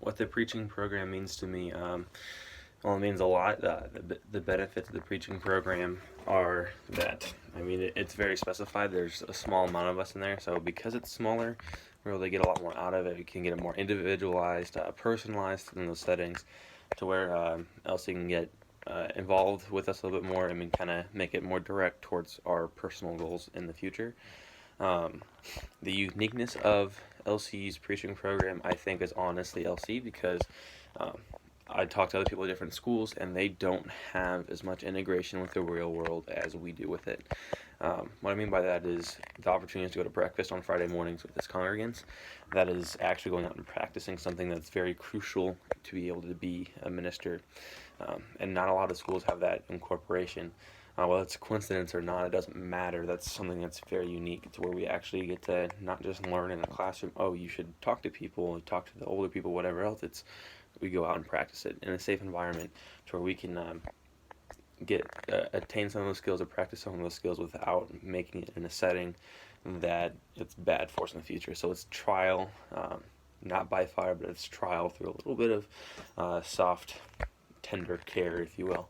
What the preaching program means to me, well, it means a lot. The benefits of the preaching program are that, I mean, it's very specified. There's a small amount of us in there, so because it's smaller, we're able to get a lot more out of it. We can get it more individualized, personalized in those settings, to where Elsie can get involved with us a little bit more. I mean, kind of make it more direct towards our personal goals in the future. Um, the uniqueness of LC's preaching program, I think, is honestly LC because um, I talk to other people at different schools and they don't have as much integration with the real world as we do with it. What I mean by that is the opportunity to go to breakfast on Friday mornings with his congregants. That is actually going out and practicing something that's very crucial to be able to be a minister. And not a lot of schools have that incorporation. Whether it's a coincidence or not, it doesn't matter. That's something that's very unique to where we actually get to not just learn in a classroom, oh, you should talk to people, talk to the older people, whatever else. It's we go out and practice it in a safe environment to where we can attain some of those skills or practice some of those skills without making it in a setting that it's bad for us in the future. So it's trial, not by fire, but it's trial through a little bit of soft, tender care, if you will.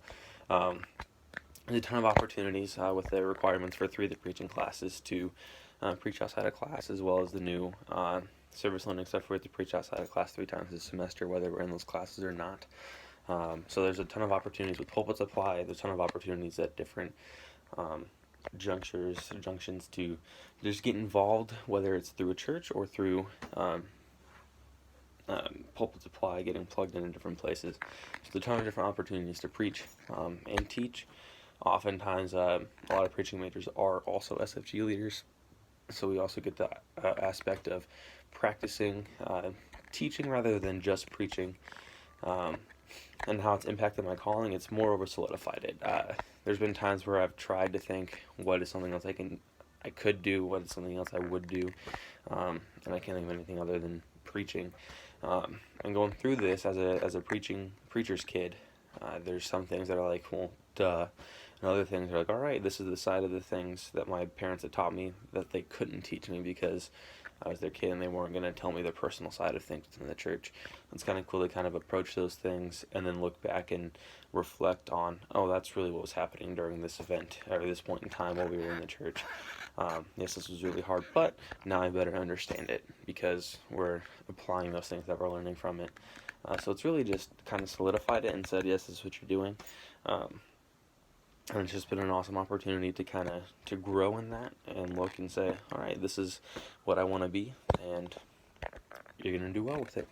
There's a ton of opportunities with the requirements for 3 of the preaching classes to preach outside of class, as well as the new service learning stuff where we have to preach outside of class 3 times a semester, whether we're in those classes or not. So there's a ton of opportunities with Pulpit Supply. There's a ton of opportunities at different junctions to just get involved, whether it's through a church or through Pulpit Supply, getting plugged into different places. So there's a ton of different opportunities to preach and teach. Oftentimes, a lot of preaching majors are also SFG leaders, so we also get the aspect of practicing teaching rather than just preaching, and how it's impacted my calling. It's moreover solidified it. There's been times where I've tried to think, what is something else I could do, what is something else I would do, and I can't think of anything other than preaching. And going through this as a preacher's kid, there's some things that are like, well, duh. And other things are like, all right, this is the side of the things that my parents had taught me that they couldn't teach me because I was their kid and they weren't going to tell me the personal side of things in the church. It's kind of cool to kind of approach those things and then look back and reflect on, oh, that's really what was happening during this event or this point in time while we were in the church. Yes, this was really hard, but now I better understand it because we're applying those things that we're learning from it. So it's really just kind of solidified it and said, yes, this is what you're doing. And it's just been an awesome opportunity to kind of to grow in that and look and say, all right, this is what I want to be, and you're going to do well with it.